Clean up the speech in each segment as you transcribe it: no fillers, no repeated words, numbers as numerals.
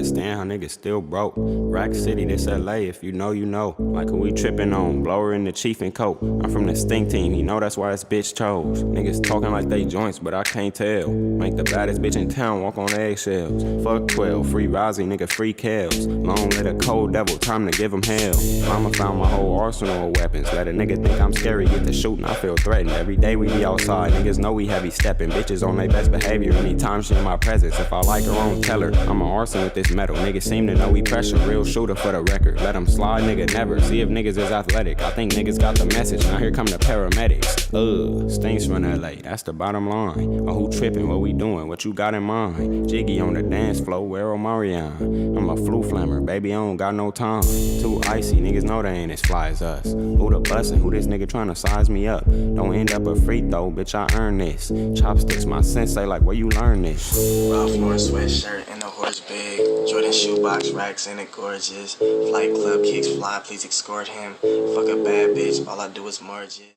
understand how niggas still broke. Rack City, this LA, if you know, you know. Like who we trippin' on, blower in the chief and coat. I'm from the stink team, you know that's why this bitch chose. Niggas talking like they joints, but I can't tell. Make the baddest bitch in town walk on eggshells. Fuck 12, free Rozzy, nigga, free Kels. Long lit a cold devil, time to give him hell. Mama found my whole arsenal of weapons. Let a nigga think I'm scary, get to shooting, I feel threatened. Every day we be outside, niggas know we heavy stepping. Bitches on their best behavior anytime she in my presence. If I like her, I won't tell her. I'm an arson with this metal. Niggas seem to know we pressure. Real shooter for the record. Let them slide, nigga, never. See if niggas is athletic. I think niggas got the message. Now here come the paramedics. Stinks from LA, that's the bottom line. Oh, who tripping? What we doing? What you got in mind? Jiggy on the dance floor, where Omarion? I'm a flu flammer, baby, I don't got no time. Too icy, niggas know they ain't as fly as us. Who the bussin'? Who this nigga tryna size me up? Don't end up a free throw, bitch, I earn this. Chopsticks, my sensei, like where you learn this? Ralph Lauren sweatshirt and the horse big. Jordan shoebox racks in it gorgeous. Flight club kicks fly, please escort him. Fuck a bad bitch, all I do is merge it.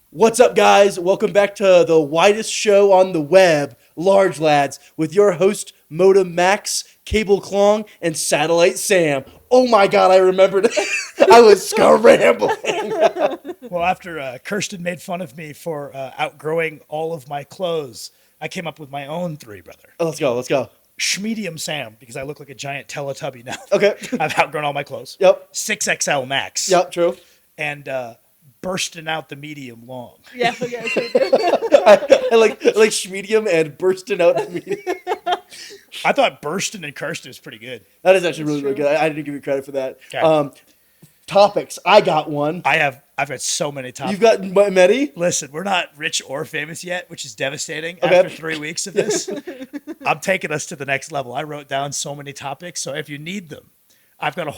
What's up, guys? Welcome back to the widest show on the web, Large Lads, with your host, Modem Max, Cable Klong, and Satellite Sam. Oh my God, I remembered. I was scrambling. Well, after Kirsten made fun of me for outgrowing all of my clothes, I came up with my own three, brother. Oh, let's go. Schmedium Sam, because I look like a giant Teletubby now. Okay. I've outgrown all my clothes. Yep. 6XL Max. Yep, true. And bursting out the medium long. Yeah, sure do. I like Schmedium and bursting out the medium. I thought bursting and Kirsten was pretty good. That is actually really good. I didn't give you credit for that. Okay. Topics. I got one. I've got so many topics. You've got many? Listen, we're not rich or famous yet, which is devastating Okay. after 3 weeks of this. I'm taking us to the next level. I wrote down so many topics, so if you need them, I've got a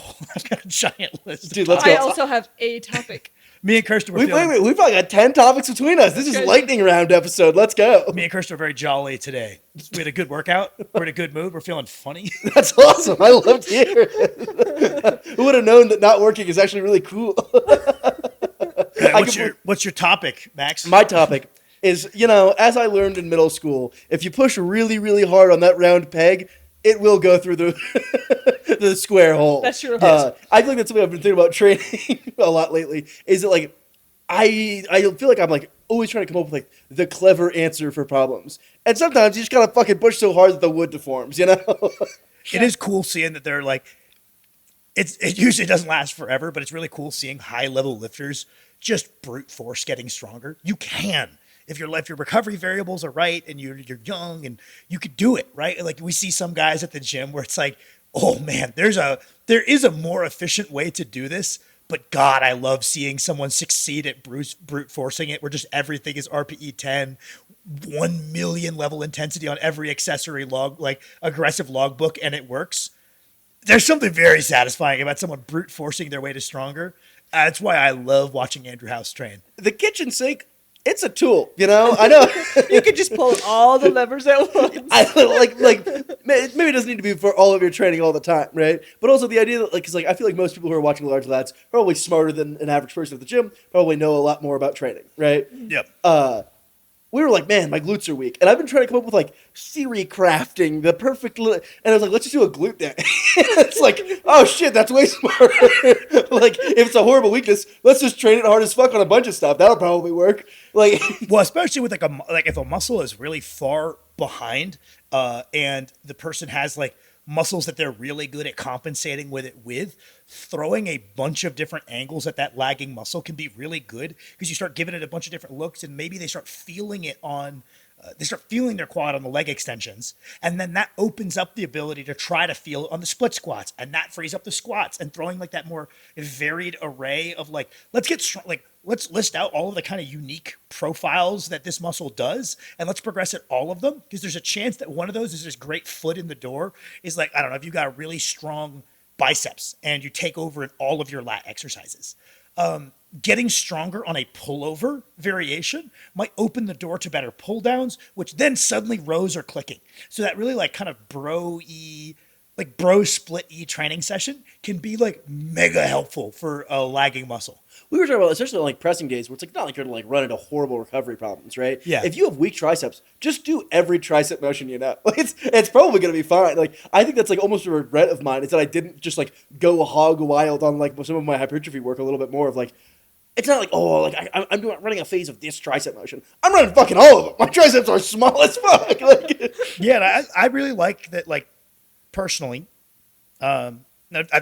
giant list. Dude, let's I go. also have a topic. Me and Kirsten were Wait, feeling, we've probably got 10 topics between us. This is Okay. lightning round episode. Let's go. me and Kirsten are very jolly today. We had a good workout. We're in a good mood. We're feeling funny. That's awesome. I love to hear it. Who would have known that not working is actually really cool? What's your topic, Max? My topic is, as I learned in middle school, if you push really, really hard on that round peg, it will go through the the square hole. That's true. I feel like that's something I've been thinking about training a lot lately. Is it like I feel like I'm like always trying to come up with like the clever answer for problems, and sometimes you just gotta fucking push so hard that the wood deforms. It is cool seeing that they're like, it usually doesn't last forever, but it's really cool seeing high level lifters just brute force getting stronger. You can. If your recovery variables are right and you're young and you could do it, right? Like we see some guys at the gym where it's like, oh man, there is a more efficient way to do this. But God, I love seeing someone succeed at brute forcing it, where just everything is RPE 10, 1 million level intensity on every accessory log, like aggressive logbook, and it works. There's something very satisfying about someone brute forcing their way to stronger. That's why I love watching Andrew House train. The kitchen sink, it's a tool. I know. You could just pull all the levers at once. Maybe it doesn't need to be for all of your training all the time, right? But also the idea that, because I feel like most people who are watching Large Lads are probably smarter than an average person at the gym, probably know a lot more about training, right? Yep. We were like, man, my glutes are weak. And I've been trying to come up with theory crafting, the perfect, and I was like, let's just do a glute day. It's like, oh shit, that's way smarter. If it's a horrible weakness, let's just train it hard as fuck on a bunch of stuff. That'll probably work. Well, especially with if a muscle is really far behind, and the person has muscles that they're really good at compensating with, throwing a bunch of different angles at that lagging muscle can be really good because you start giving it a bunch of different looks, and maybe they start feeling it on. They start feeling their quad on the leg extensions, and then that opens up the ability to try to feel it on the split squats, and that frees up the squats, and throwing that more varied array of let's get strong, let's list out all of the kind of unique profiles that this muscle does, and let's progress at all of them, because there's a chance that one of those is this great foot in the door is I don't know, if you got a really strong biceps and you take over in all of your lat exercises. Getting stronger on a pullover variation might open the door to better pull downs, which then suddenly rows are clicking. So that really kind of bro-y like bro split training session can be like mega helpful for a lagging muscle. We were talking about, especially on like pressing days, where it's like not like you're gonna like run into horrible recovery problems, right? Yeah. If you have weak triceps, just do every tricep motion you know. Like it's probably gonna be fine. Like I think that's like almost a regret of mine is that I didn't just like go hog wild on like some of my hypertrophy work a little bit more of like. It's not like, oh, like I'm running a phase of this tricep motion. I'm running fucking all of them. My triceps are small as fuck. Like, Yeah, and I really like that. Like personally, I've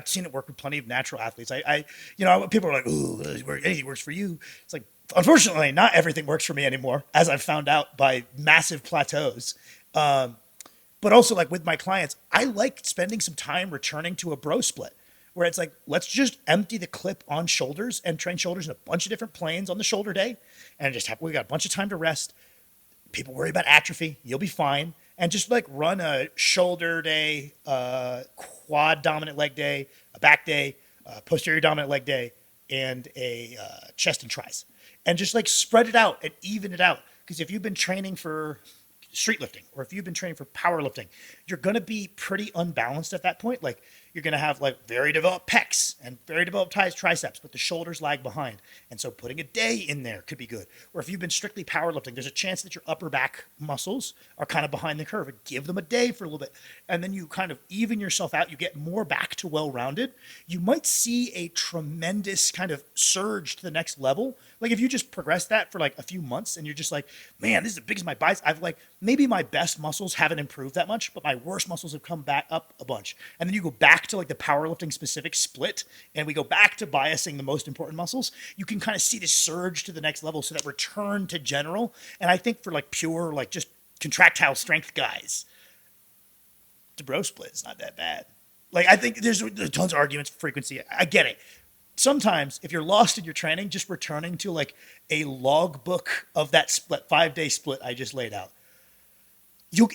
seen it work with plenty of natural athletes. People are like, "Ooh, anything works for you." It's like, unfortunately, not everything works for me anymore, as I've found out by massive plateaus. But also, like with my clients, I like spending some time returning to a bro split, where it's like, let's just empty the clip on shoulders and train shoulders in a bunch of different planes on the shoulder day, and we got a bunch of time to rest. People worry about atrophy, you'll be fine. And just like run a shoulder day, quad dominant leg day, a back day, posterior dominant leg day, and a chest and tris. And just like spread it out and even it out. Because if you've been training for street lifting or if you've been training for powerlifting, you're going to be pretty unbalanced at that point. Like you're going to have like very developed pecs and very developed triceps, but the shoulders lag behind. And so putting a day in there could be good. Or if you've been strictly powerlifting, there's a chance that your upper back muscles are kind of behind the curve. Give them a day for a little bit. And then you kind of even yourself out. You get more back to well-rounded. You might see a tremendous kind of surge to the next level. Like if you just progress that for like a few months and you're just like, man, this is as big as my biceps. I've like, maybe my best muscles haven't improved that much, but my worst muscles have come back up a bunch. And then you go back to like the powerlifting specific split and we go back to biasing the most important muscles. You can kind of see this surge to the next level. So that return to general. And I think for like pure, like just contractile strength guys, the bro split is not that bad. Like I think there's tons of arguments for frequency. I get it. Sometimes if you're lost in your training, just returning to like a log book of that split 5-day split I just laid out.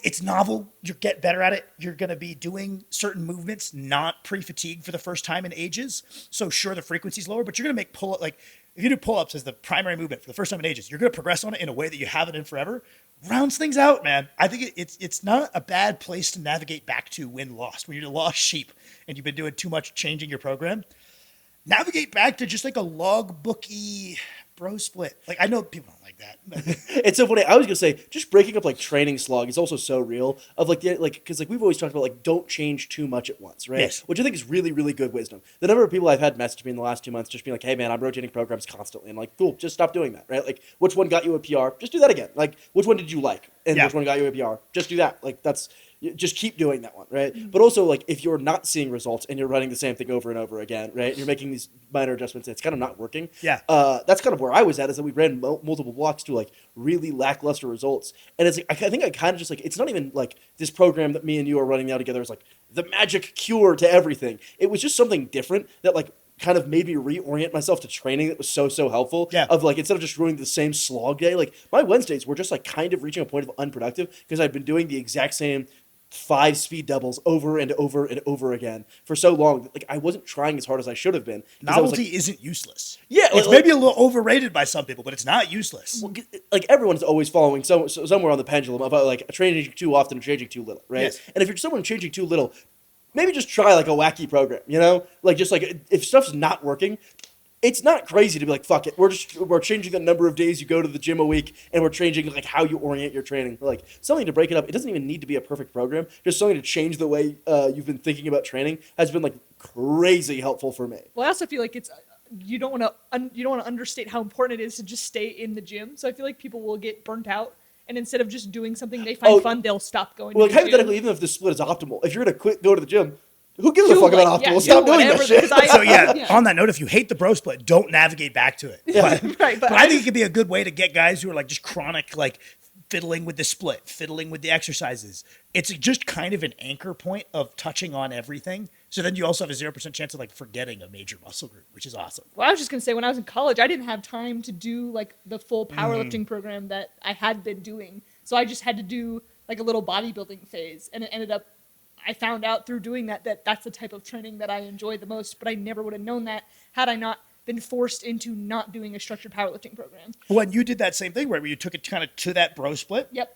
It's novel. You get better at it. You're going to be doing certain movements, not pre-fatigued for the first time in ages. So sure, the frequency's lower, but you're going to make pull-up. Like if you do pull-ups as the primary movement for the first time in ages, you're going to progress on it in a way that you haven't in forever. Rounds things out, man. I think it's not a bad place to navigate back to when lost. When you're a lost sheep and you've been doing too much changing your program, navigate back to just like a log booky bro split. Like I know people don't like that. it's so funny. I was gonna say just breaking up like training slog is also so real. Of like because like we've always talked about like don't change too much at once, right? Yes. Which I think is really really good wisdom. The number of people I've had message me in the last 2 months just being like, hey man, I'm rotating programs constantly. And like, cool, just stop doing that, right? Like, which one got you a PR? Just do that again. Like, which one did you like? And which one got you a PR? Just do that. Like that's. Just keep doing that one, right? Mm-hmm. But also, like, if you're not seeing results and you're running the same thing over and over again, right? You're making these minor adjustments and it's kind of not working. Yeah. That's kind of where I was at is that we ran multiple blocks to, like, really lackluster results. And it's like, I think I kind of just, like, it's not even, like, this program that me and you are running now together is, like, the magic cure to everything. It was just something different that, like, kind of made me reorient myself to training that was so helpful. Yeah. Of like instead of just running the same slog day, like my Wednesdays were just like kind of reaching a point of unproductive because I've been doing the exact same 5 speed doubles over and over and over again for so long that like I wasn't trying as hard as I should have been. Novelty isn't useless. Yeah, it's maybe a little overrated by some people, but it's not useless. Well, like everyone's always following somewhere on the pendulum about like changing too often and changing too little, right? Yes. And if you're someone changing too little, maybe just try like a wacky program, you know? Like just like if stuff's not working, it's not crazy to be like, fuck it. We're changing the number of days you go to the gym a week and we're changing like how you orient your training. Like something to break it up. It doesn't even need to be a perfect program. Just something to change the way you've been thinking about training has been like crazy helpful for me. Well, I also feel like it's you don't want to understate how important it is to just stay in the gym. So I feel like people will get burnt out. And instead of just doing something they find fun, they'll stop going well, to the hypothetically, gym. even if the split is optimal, if you're going to quit go to the gym, who gives a fuck about optimal? Yeah, Stop doing that shit. So on that note, if you hate the bro split, don't navigate back to it. Yeah. But I think it could be a good way to get guys who are like just chronic, like fiddling with the split, fiddling with the exercises. It's just kind of an anchor point of touching on everything. So then you also have a 0% chance of like forgetting a major muscle group, which is awesome. Well, I was just going to say, when I was in college, I didn't have time to do like the full powerlifting program that I had been doing. So I just had to do like a little bodybuilding phase. And it ended up, I found out through doing that that's the type of training that I enjoy the most. But I never would have known that had I not been forced into not doing a structured powerlifting program. Well, and you did that same thing, right? Where you took it kind of to that bro split. Yep.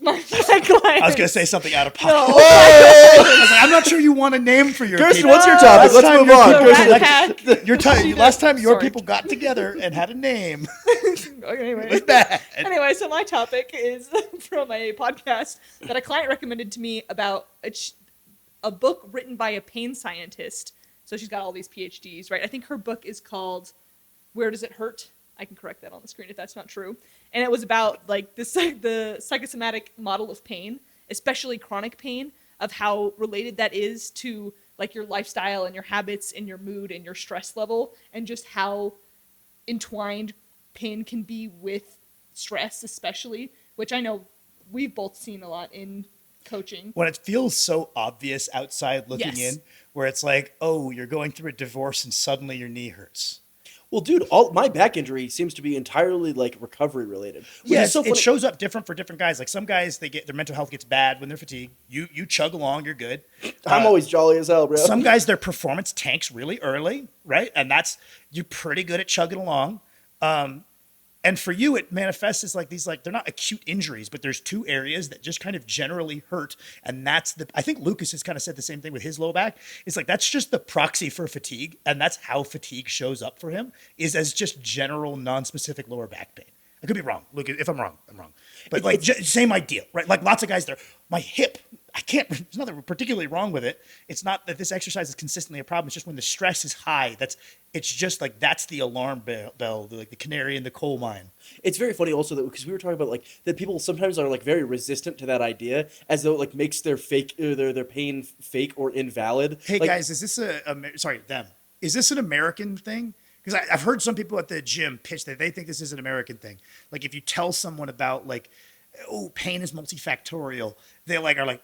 My client. I was gonna say something out of pocket. No. I was like, I'm not sure you want a name for your Kirsten, people. what's your topic? Last Let's time move your on. people- Kirsten, Last time your Sorry. people got together and had a name. Anyway. It was bad. Anyway, so my topic is from a podcast that a client recommended to me about a book written by a pain scientist. So she's got all these PhDs, right? I think her book is called Where Does It Hurt? I can correct that on the screen if that's not true. And it was about like the psychosomatic model of pain, especially chronic pain, of how related that is to like your lifestyle and your habits and your mood and your stress level, and just how entwined pain can be with stress, especially, which I know we've both seen a lot in coaching. When it feels so obvious outside looking Yes. in, where it's like, oh, you're going through a divorce and suddenly your knee hurts. Well, dude, all my back injury seems to be entirely like recovery related. Which Yes, is so it funny. shows up different for different guys. Like some guys, their mental health gets bad when they're fatigued. You chug along, you're good. I'm always jolly as hell, bro. Some guys, their performance tanks really early, right? And you're pretty good at chugging along. And for you, it manifests as like these, like, they're not acute injuries, but there's two areas that just kind of generally hurt. And I think Lucas has kind of said the same thing with his low back. It's like, that's just the proxy for fatigue. And that's how fatigue shows up for him, is as just general non-specific lower back pain. I could be wrong. Lucas, if I'm wrong, I'm wrong. But like, same idea, right? Like lots of guys, my hip, there's nothing particularly wrong with it. It's not that this exercise is consistently a problem. It's just when the stress is high, it's just like, that's the alarm bell, like the canary in the coal mine. It's very funny also that because we were talking about like that people sometimes are like very resistant to that idea, as though it like makes their pain fake or invalid. Hey Like, guys, is this is this an American thing? Because I've heard some people at the gym pitch that they think this is an American thing. Like if you tell someone about like, oh, pain is multifactorial, they are like,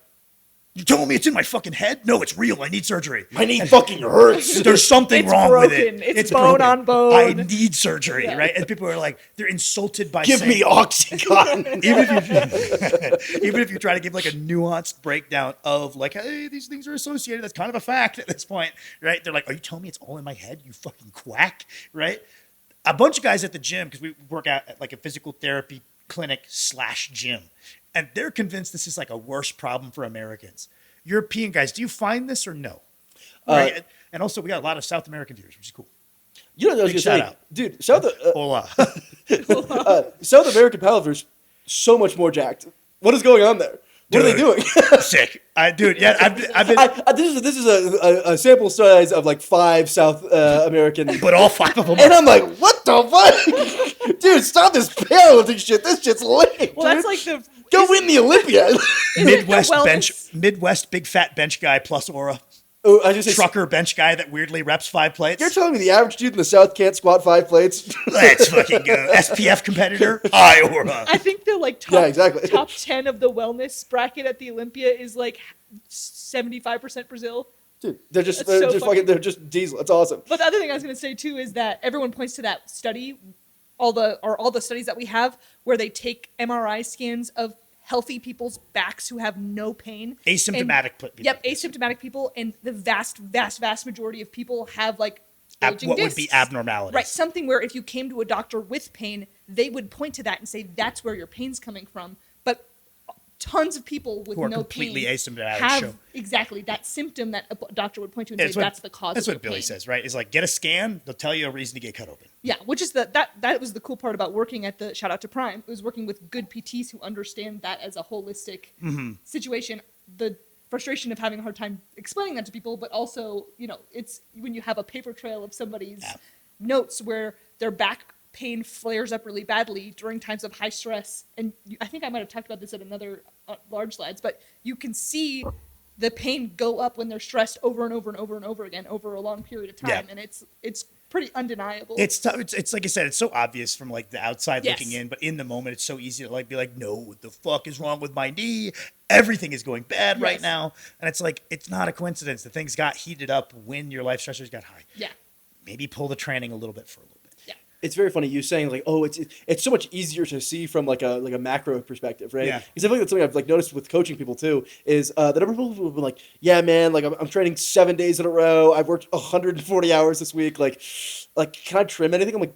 you telling me it's in my fucking head? No, it's real. I need surgery. my knee fucking hurts. There's something It's wrong with broken. it. It's bone on bone. I need surgery, Yeah. right? And people are like, they're insulted by Give saying, me Oxycontin. even if you try to give like a nuanced breakdown of like, hey, these things are associated, that's kind of a fact at this point, right? They're like, are you telling me it's all in my head, you fucking quack, right? A bunch of guys at the gym, because we work out at like a physical therapy clinic / gym, and they're convinced this is like a worse problem for Americans. European guys, do you find this or no? Right? And also, we got a lot of South American viewers, which is cool. You know what I was Big gonna say, shout out. dude. Hola. South American powerlifters so much more jacked. What is going on there? What are they doing? Sick. Dude, yeah, I've been... This is a sample size of like 5 South American, but all 5 of them and I'm like, what the fuck, dude? Stop this powerlifting shit. This shit's lame. Well, dude. that's like the Go win the Olympia. Midwest big fat bench guy plus aura. Oh, I just say Trucker bench guy that weirdly reps 5 plates. You're telling me the average dude in the South can't squat 5 plates? Let's fucking go. SPF competitor, high aura. I think the like top, Yeah, exactly. top 10 of the wellness bracket at the Olympia is like 75% Brazil. Dude, they're just That's so funny. they're just diesel. It's awesome. But the other thing I was going to say too is that everyone points to that study, all the studies that we have where they take MRI scans of healthy people's backs who have no pain. Asymptomatic people. Yep, asymptomatic people, and the vast majority of people have like bulging What discs. would be abnormalities. Right, something where if you came to a doctor with pain, they would point to that and say that's where your pain's coming from. But tons of people with Who are no completely pain asymptomatic have show. exactly that symptom that a doctor would point to and Yeah, say that's the cause That's of what your Billy pain. says, right? Is like, get a scan, they'll tell you a reason to get cut open. Yeah, which is that was the cool part about working at the shout out to Prime. It was working with good PTs who understand that as a holistic situation. The frustration of having a hard time explaining that to people, but also, it's when you have a paper trail of somebody's notes where their back pain flares up really badly during times of high stress. And I think I might have talked about this at another large slides, but you can see the pain go up when they're stressed over and over and over and over again over a long period of time. Yeah. And it's pretty undeniable. It's tough. It's like I said, it's so obvious from like the outside Yes. looking in, but in the moment, it's so easy to like be like, no, what the fuck is wrong with my knee? Everything is going bad right Yes. now. And it's like, it's not a coincidence that things got heated up when your life stressors got high. Yeah. Maybe pull the training a little bit for a little bit. It's very funny you saying like, oh, it's so much easier to see from like a macro perspective, right? Yeah. Because I think that's something I've like noticed with coaching people too is the number of people who've been like, yeah, man, like I'm training 7 days in a row. I've worked 140 hours this week. Like, can I trim anything? I'm like,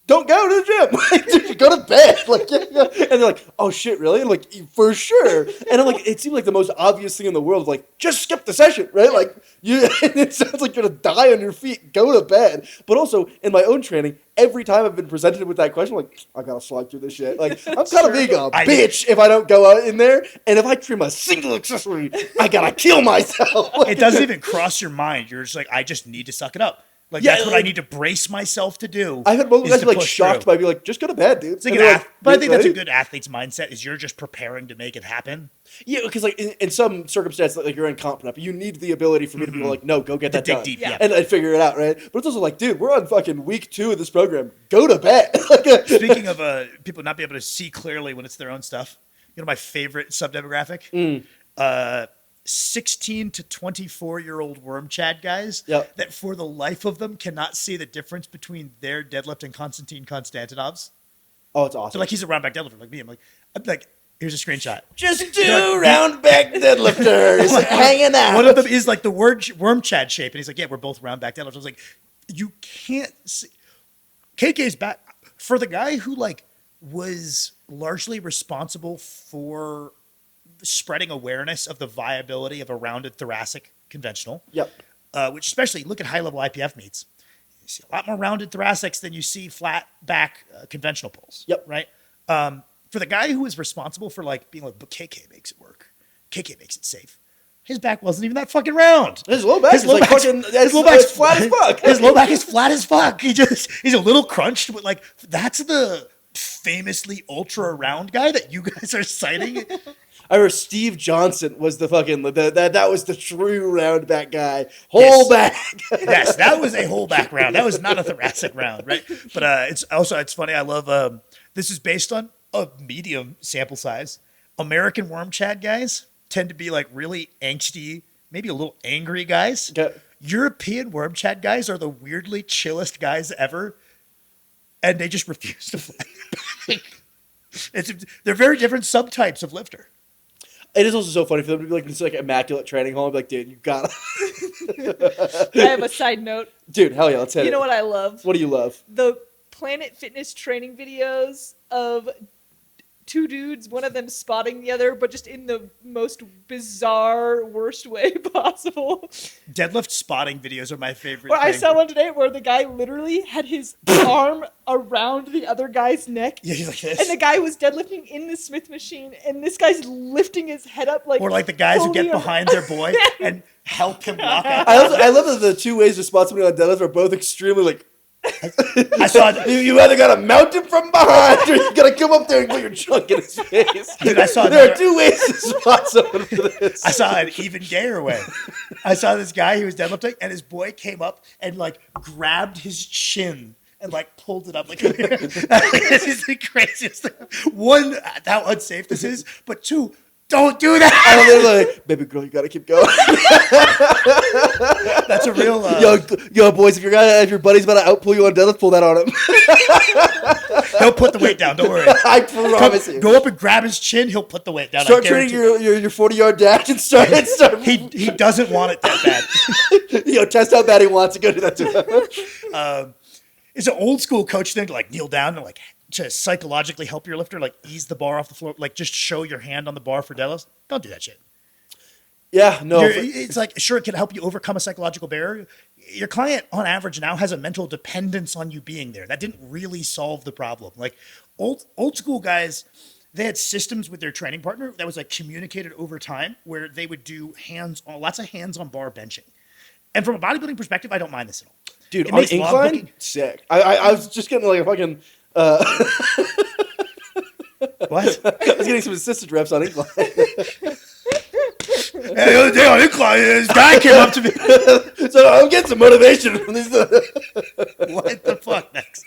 don't go to the gym. Like, dude, go to bed. Like, And they're like, oh shit, really? And like, for sure. And I'm like, it seemed like the most obvious thing in the world. Like, just skip the session, right? Like, it sounds like you're gonna die on your feet. Go to bed. But also, in my own training, every time I've been presented with that question, I'm like, I gotta slog through this shit. Like, I'm kind of being a bitch if I don't go out in there. And if I trim a single accessory, I gotta kill myself. It doesn't even cross your mind. You're just like, I just need to suck it up. Like, that's what I need to brace myself to do. I had multiple guys be like shocked by me, like, just go to bed, dude. It's like but I think that's a good athlete's mindset, is you're just preparing to make it happen. Yeah, because like in some circumstances, like you're incompetent, but you need the ability for me to be like, no, go get that dig done, deep, and figure it out, right? But it's also like, dude, we're on fucking week 2 of this program. Go to bed. Speaking of people not being able to see clearly when it's their own stuff, you know my favorite sub-demographic? 16 to 24-year-old worm chad guys that for the life of them cannot see the difference between their deadlift and Konstantin Konstantinov's. Oh, it's awesome. So like he's a round back deadlifter like me. I'm like, here's a screenshot. Just 2 round back deadlifters hanging out. One of them is like the worm chad shape, and he's like, yeah, we're both round back deadlifters. I was like, you can't see. KK's back for the guy who like was largely responsible for spreading awareness of the viability of a rounded thoracic conventional. Yep. Which especially look at high-level IPF meets. You see a lot more rounded thoracics than you see flat back conventional pulls. Yep. Right. For the guy who was responsible for like being like, but KK makes it work. KK makes it safe. His back wasn't even that fucking round. His low back is like fucking. His low back's flat as fuck. His low back is flat as fuck. He's a little crunched, but like that's the famously ultra round guy that you guys are citing. I remember Steve Johnson was the fucking that was the true round back guy. Whole back. Yes, that was a whole back round. That was not a thoracic round, right? But it's funny. I love this is based on a medium sample size. American worm chad guys tend to be like really angsty, maybe a little angry guys. Okay. European worm chad guys are the weirdly chillest guys ever, and they just refuse to fight. They're very different subtypes of lifter. It is also so funny for them to be like this like immaculate training hall. I'm like, dude, you gotta. I have a side note. Dude, hell yeah, let's hit it. You know what I love? What do you love? The Planet Fitness training videos of 2 dudes, one of them spotting the other, but just in the most bizarre, worst way possible. Deadlift spotting videos are my favorite. I saw one today where the guy literally had his arm around the other guy's neck. Yeah, he's like this. And the guy was deadlifting in the Smith machine, and this guy's lifting his head up like. Or like the guys who get behind their boy and help him walk out. I love that the 2 ways to spot somebody on deadlift are both extremely like. I saw you either gotta mount him from behind or you gotta come up there and put your chunk in his face. Dude, there are 2 ways to spot someone for this. I saw an even gayer way. I saw this guy who was deadlifting and his boy came up and like grabbed his chin and like pulled it up like this is the craziest thing. 1, how unsafe this is, but 2, don't do that. And they're like, baby girl, you gotta keep going. That's a real. Yo, boys, if your buddy's about to outpull you on deadlift, pull that on him. He'll put the weight down. Don't worry. I promise you. Go up and grab his chin. He'll put the weight down. Start training your 40-yard dash and start. He doesn't want it that bad. Yo, test how bad he wants to go do that to him. It's an old school coach thing to like kneel down and like to psychologically help your lifter, like ease the bar off the floor, like just show your hand on the bar for deadlifts. Don't do that shit. Yeah, no. It's like, sure, it can help you overcome a psychological barrier. Your client, on average, now has a mental dependence on you being there. That didn't really solve the problem. Like old school guys, they had systems with their training partner that was like communicated over time, where they would do lots of hands on bar benching. And from a bodybuilding perspective, I don't mind this at all. Dude, on incline, sick. I was just getting like a fucking. What? I was getting some assisted reps on incline. The other day on incline, this guy came up to me. So I'm getting some motivation from these. What the fuck, Max?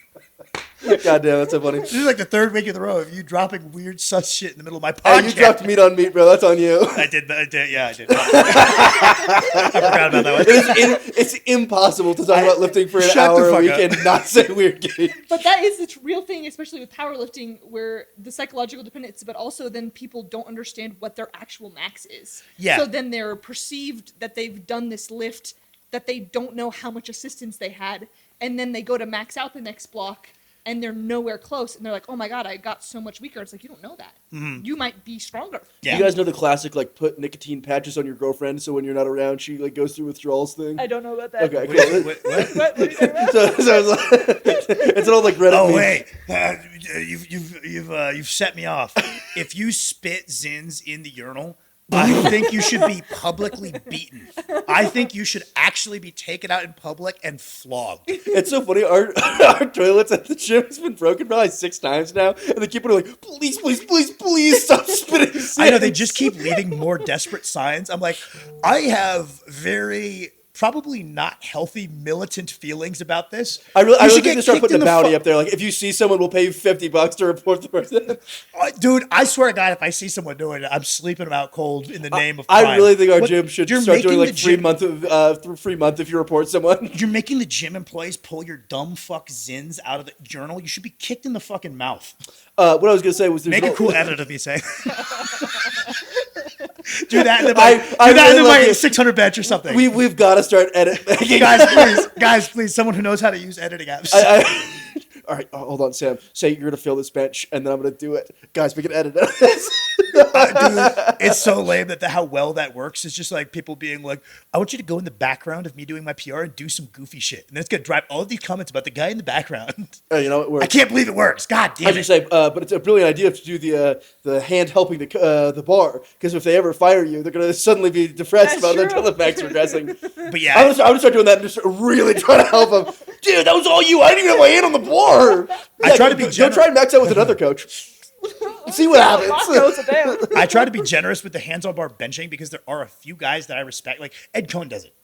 God damn, that's so funny. This is like the 3rd week in a row of you dropping weird sus shit in the middle of my podcast. Hey, you dropped meat on meat, bro. That's on you. I did. Yeah, I did. I forgot about that one. It's impossible to talk about lifting for an hour a week and not say weird games. But that is the real thing, especially with powerlifting, where the psychological dependence, but also then people don't understand what their actual max is. Yeah. So then they're perceived that they've done this lift, that they don't know how much assistance they had, and then they go to max out the next block, and they're nowhere close, and they're like, oh my God, I got so much weaker. It's like, you don't know that. You might be stronger. Yeah. You guys know the classic, like, put nicotine patches on your girlfriend so when you're not around, she, like, goes through withdrawals thing? I don't know about that. Okay, cool. What? What are you talking about? So it's, like, it's an old, like, Reddit Oh meme. wait, you've set me off. If you spit Zins in the urinal, I think you should be publicly beaten. I think you should actually be taken out in public and flogged. It's so funny. Our toilets at the gym has been broken probably 6 times now, and they keep like, please, please, please, please stop spitting. I know they just keep leaving more desperate signs. I'm like, I have very probably not healthy militant feelings about this. I really You should think get they start kicked putting in a the bounty up there. Like, if you see someone, we'll pay you $50 to report the person. Dude, I swear to God, if I see someone doing it, I'm sleeping them out cold in the name of crime. I really think our What- gym should you're start doing making like the free month if you report someone. You're making the gym employees pull your dumb fuck Zins out of the journal. You should be kicked in the fucking mouth. What I was gonna say was Make a no- cool edit of me saying. Do that in I my really like it. 600 bench or something. We've got to start editing. guys, please, someone who knows how to use editing apps. All right, hold on, Sam. Say you're gonna fill this bench, and then I'm gonna do it. Guys, we can edit this. Dude, it's so lame that how well that works. It's just like people being like, I want you to go in the background of me doing my PR and do some goofy shit. And then it's going to drive all of these comments about the guy in the background. You know, it works. I can't believe it works. God I damn was it. just say, but it's a brilliant idea to do the hand helping the bar, because if they ever fire you, they're gonna suddenly be depressed That's about their true. Teleflex progressing. But I'm yeah, gonna start doing that and just really try to help them. Dude, that was all you. I didn't even have my hand on the bar. I try to be Go generous. try and max out with another coach. See what happens. Rocco's a damn. I try to be generous with the hands on bar benching because there are a few guys that I respect. Like Ed Cohn does it.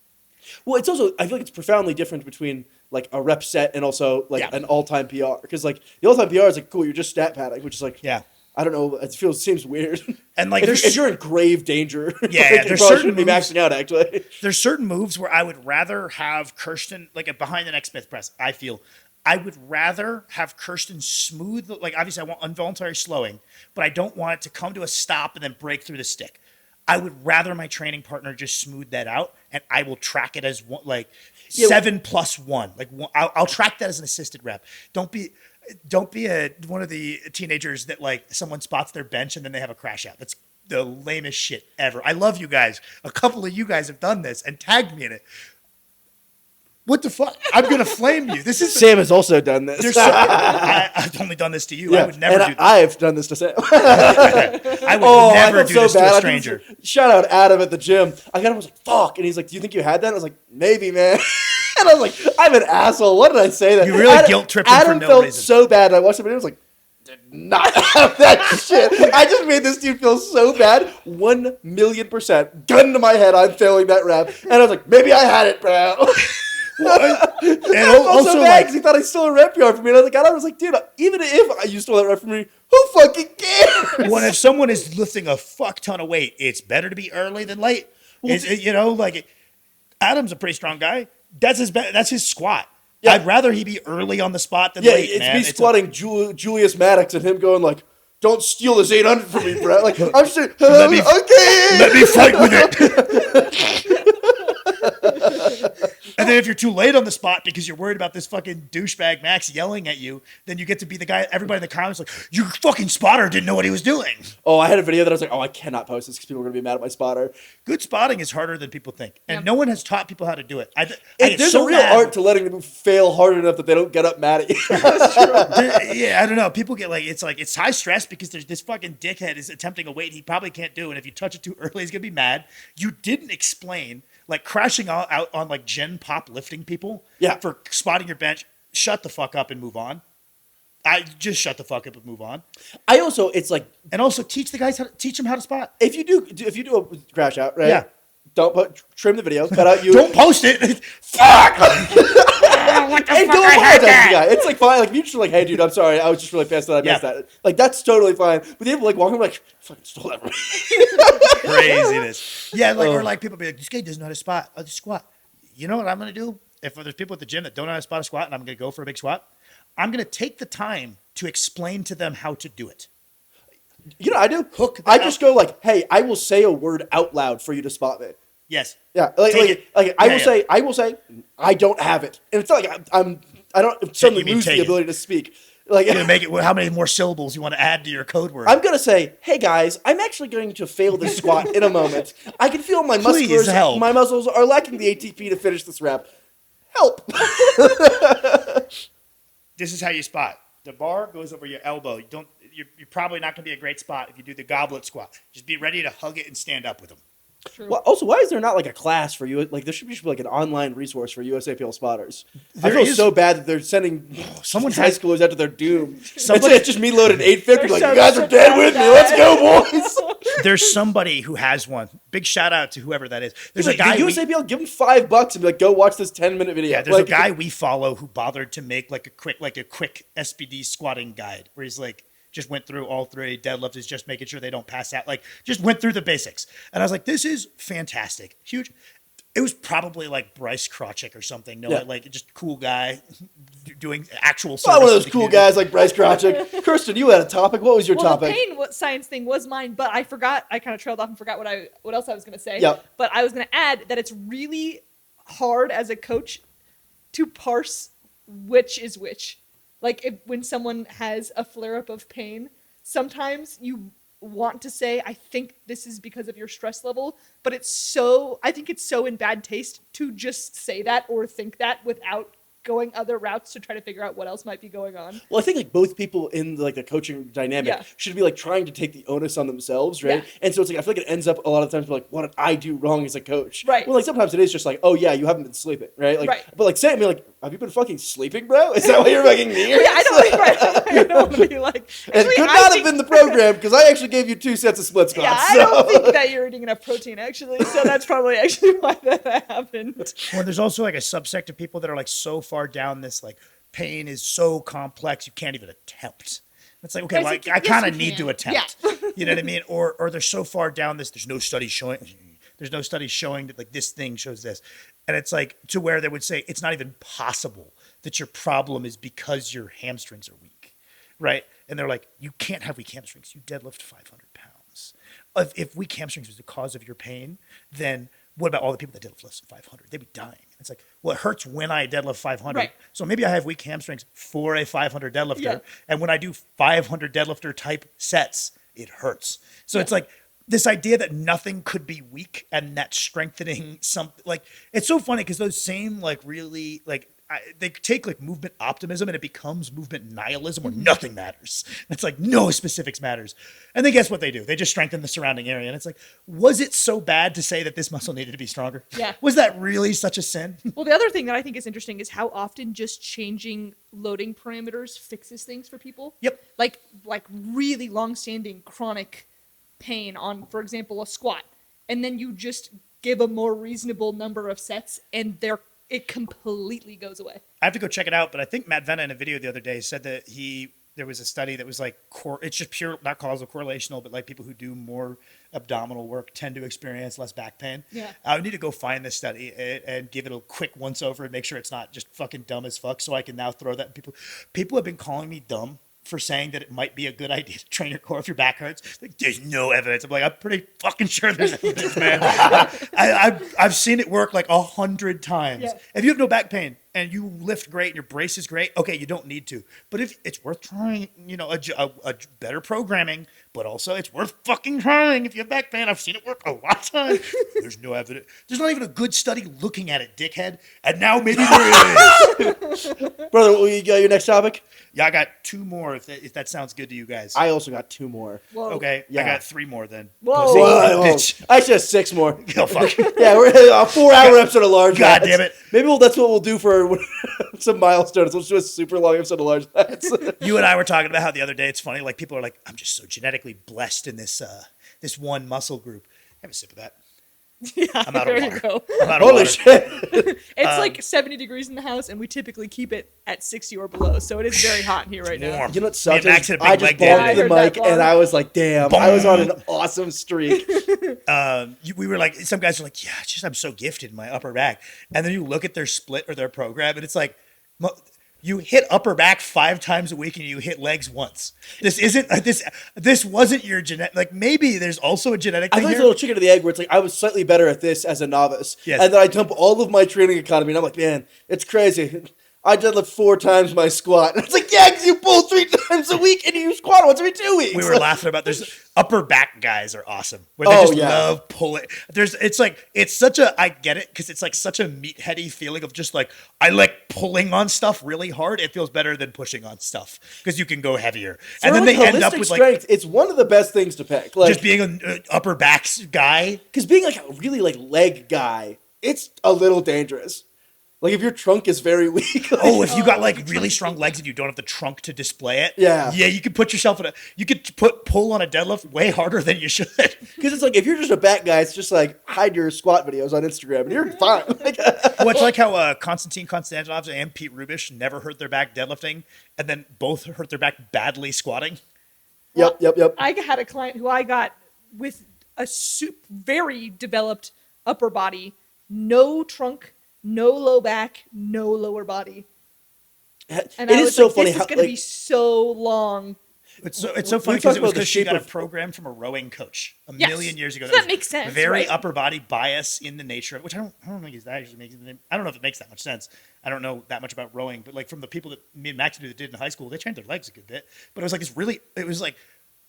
Well, it's also, I feel like it's profoundly different between like a rep set and also like Yeah. an all-time PR, because like the all-time PR is like, cool, you're just stat padding, which is like, Yeah. I don't know, seems weird. And like if you're in grave danger, Yeah, like, you there's probably certain shouldn't be moves- maxing out actually. There's certain moves where I would rather have Kirsten, like a behind the neck Smith press, I feel. I would rather have Kirsten smooth, like obviously I want involuntary slowing, but I don't want it to come to a stop and then break through the stick. I would rather my training partner just smooth that out, and I will track it as one, like 7+1. Like I'll track that as an assisted rep. Don't be one of the teenagers that like someone spots their bench and then they have a crash out. That's the lamest shit ever. I love you guys. A couple of you guys have done this and tagged me in it. What the fuck? I'm gonna flame you. This is Sam has also done this. I've only done this to you. Yeah, I would never and do. I've done this to Sam. I would I never felt do so this bad. to I a think stranger. Shout out Adam at the gym. I got him, I was like, fuck. And he's like, do you think you had that? I was like, maybe, man. And I was like, I'm an asshole. What did I say that? You really guilt-tripped him for Adam no felt reason. so bad. And I watched the video. I was like, did not have that shit. I just made this dude feel so bad. 1,000,000%. Gun to my head. I'm failing that rep. And I was like, maybe I had it, bro. And I felt also, so bad like, because he thought I stole a rep yard from me. And I was like, I was like, dude, even if you stole that rep from me, who fucking cares? when if someone is lifting a fuck ton of weight, it's better to be early than late. Adam's a pretty strong guy. That's his squat. Yeah. I'd rather he be early on the spot than Yeah, late. it's man. me squatting Julius Maddox and him going like, "Don't steal this 800 from me, Brett." Like I'm just okay. Let me fight with it. And then if you're too late on the spot because you're worried about this fucking douchebag Max yelling at you, then you get to be the guy. Everybody in the comments like, "You fucking spotter didn't know what he was doing." Oh, I had a video that I was like, "Oh, I cannot post this because people are gonna be mad at my spotter." Good spotting is harder than people think, and Yeah. no one has taught people how to do it. I get There's so a real mad. art to letting them fail hard enough that they don't get up mad at you. Yeah, I don't know. People get it's high stress because there's this fucking dickhead is attempting a weight he probably can't do, and if you touch it too early, he's gonna be mad. You didn't explain like crashing out on like Gen Pop lifting people. Yeah. For spotting your bench. Shut the fuck up and move on. I just shut the fuck up and move on. I also, it's like And also teach the guys teach them how to spot. if you do a crash out, right? Yeah. Don't trim the video. Cut out you. Don't post it. Fuck. Hey, don't apologize to the guy. It's like fine. Like you just like, hey, dude, I'm sorry. I was just really pissed that I missed Yeah. that. Like that's totally fine. But they like walking like, fucking stole that from me. Craziness. Yeah, or like people be like, this guy doesn't know how to spot. I'll just squat. You know what I'm gonna do? If there's people at the gym that don't know how to spot a squat and I'm gonna go for a big squat, I'm gonna take the time to explain to them how to do it. You know what I do? Hook that I up. just go like, hey, I will say a word out loud for you to spot me. Yes. Yeah, Take it. I will say, I don't have it, and it's not like I don't suddenly mean lose take the it. ability to speak. Like, You're gonna make it. How many more syllables you want to add to your code word? I'm gonna say, hey guys, I'm actually going to fail this squat in a moment. I can feel Please help. my muscles are lacking the ATP to finish this rep. Help! This is how you spot. The bar goes over your elbow. You're probably not gonna be a great spot if you do the goblet squat. Just be ready to hug it and stand up with them. True. Well, also, why is there not like a class for you? Like, there should be like an online resource for USAPL spotters. I There feel is- so bad that they're sending Someone high has- schoolers out to their doom. Somebody- It's just me loaded 850. Like, They're you guys so are dead with me. Let's go, boys. There's somebody who has one. Big shout out to whoever that is. There's a Like, guy. the USAPL, give him $5 and be like, go watch this 10-minute video. Yeah, there's like, a guy we follow who bothered to make like a quick SPD squatting guide where he's like just went through all three deadlifts, is just making sure they don't pass out. Like just went through the basics. And I was like, this is fantastic. Huge. It was probably like Bryce Krawczyk or something. No, Yeah. like just cool guy doing actual service. Not one of those to the cool community. guys like Bryce Krawczyk. Kirsten, you had a topic. What was your Well, topic? the pain science thing was mine, but I forgot. I kind of trailed off and forgot what else I was going to say. Yep. But I was going to add that it's really hard as a coach to parse which is which. Like when someone has a flare up of pain, sometimes you want to say, I think this is because of your stress level, but I think it's so in bad taste to just say that or think that without going other routes to try to figure out what else might be going on. Well, I think like both people in like the coaching dynamic Yeah. should be like trying to take the onus on themselves, right? Yeah. And so it's like I feel like it ends up a lot of times like, what did I do wrong as a coach? Right. Well, like sometimes it is just like, oh yeah, you haven't been sleeping, right? Like, Right. but like saying me like, have you been fucking sleeping, bro? Is that why you're fucking me? Yeah, I don't want to be like. It Actually, could I not have think- been the program because I actually gave you 2 sets of split Yeah, squats. I don't so. think that you're eating enough protein actually, so that's probably actually why that happened. Well, there's also like a subsect of people that are like so far down this like pain is so complex you can't even attempt. It's like, okay, But well, it's I like, yes, kind you of need can. to attempt. You know what I mean? Or they're so far down this, there's no studies showing that like this thing shows this. And it's like to where they would say it's not even possible that your problem is because your hamstrings are weak, right? And they're like, you can't have weak hamstrings. You deadlift 500 pounds. If weak hamstrings was the cause of your pain, then what about all the people that deadlift less than 500? They'd be dying. It's like, well, it hurts when I deadlift 500. Right. So maybe I have weak hamstrings for a 500 deadlifter. Yeah. And when I do 500 deadlifter type sets, it hurts. So it's like this idea that nothing could be weak and that strengthening something, like, it's so funny because those same, like, really, like, they take like movement optimism and it becomes movement nihilism where nothing matters. It's like no specifics matters. And then guess what they do? They just strengthen the surrounding area. And it's like, was it so bad to say that this muscle needed to be stronger? Yeah. Was that really such a sin? Well, the other thing that I think is interesting is how often just changing loading parameters fixes things for people. Yep. Like really long-standing chronic pain on, for example, a squat, and then you just give a more reasonable number of sets, and it completely goes away. I have to go check it out, but I think Matt Venna in a video the other day said that there was a study that was like it's just pure, not causal correlational, but like people who do more abdominal work tend to experience less back pain. Yeah. I need to go find this study and give it a quick once over and make sure it's not just fucking dumb as fuck, so I can now throw that. People have been calling me dumb for saying that it might be a good idea to train your core if your back hurts. Like, there's no evidence. I'm like, I'm pretty fucking sure there's evidence, man. I've seen it work like 100 times. Yeah. If you have no back pain and you lift great and your brace is great, okay, you don't need to. But if it's worth trying, a better programming, but also it's worth fucking trying if you have back pain. I've seen it work a lot of times. There's no evidence. There's not even a good study looking at it, dickhead. And now maybe there is. Brother, you got your next topic? Yeah, I got 2 more if that sounds good to you guys. I also got 2 more. Whoa. Okay, Yeah. I got 3 more then. Whoa. Pussy. Whoa. Bitch. I actually have 6 more. Oh, fuck. Yeah, we're a 4-hour episode of Large God Hats. damn it. Maybe that's what we'll do for some milestones. We'll do a super long episode of Large Hats. You and I were talking about how the other day it's funny, like people are like, I'm just so genetically blessed in this one muscle group. Have a sip of that. Yeah, I'm out of there you water. go. I'm out of Holy water. shit. It's like 70 degrees in the house, and we typically keep it at 60 or below, so it is very hot in here right now. Warm. You know what Me sucks? and Max is hit a big I just leg the other bumped day. the I heard mic that and I was like, damn, I was on an awesome streak. We were like, some guys are like, yeah, it's just I'm so gifted in my upper back. And then you look at their split or their program, and it's like, You hit upper back 5 times a week and you hit legs once. This isn't this wasn't your genetic. Like maybe there's also a genetic I thing think it's here. a little chicken to the egg where it's like I was slightly better at this as a novice, Yes. and then I dump all of my training economy, and I'm like, man, it's crazy. I deadlift 4 times my squat. And it's like, yeah, because you pull 3 times a week and you squat once every 2 weeks. We were laughing about there's upper back guys are awesome where they just love pulling. It's such a I get it because it's like such a meatheady feeling of just like I like pulling on stuff really hard. It feels better than pushing on stuff because you can go heavier. For And then like they end up holistic with strength, it's one of the best things to pick. Like, just being an upper backs guy. because being like a really like leg guy, it's a little dangerous. Like if your trunk is very weak. Like, Oh, if you got like really strong legs and you don't have the trunk to display it, Yeah. you could put yourself in you could pull on a deadlift way harder than you should. because it's like if you're just a back guy, it's just like hide your squat videos on Instagram and you're fine. Like, Well, it's like how Konstantin Konstantinov and Pete Rubish never hurt their back deadlifting, and then both hurt their back badly squatting. yep. I had a client who I got with a very developed upper body, no trunk, no low back, no lower body. And It I is was so like, funny this how is going to like, be so long. It's so We funny talked because it was about the because she shape got a of- program from a rowing coach a Yes. million years ago. So that makes sense, Very right? upper body bias in the nature of which I don't think that actually makes. I don't know if it makes that much sense. I don't know that much about rowing, but like from the people that me and Max did in high school, they trained their legs a good bit. But it was like it was like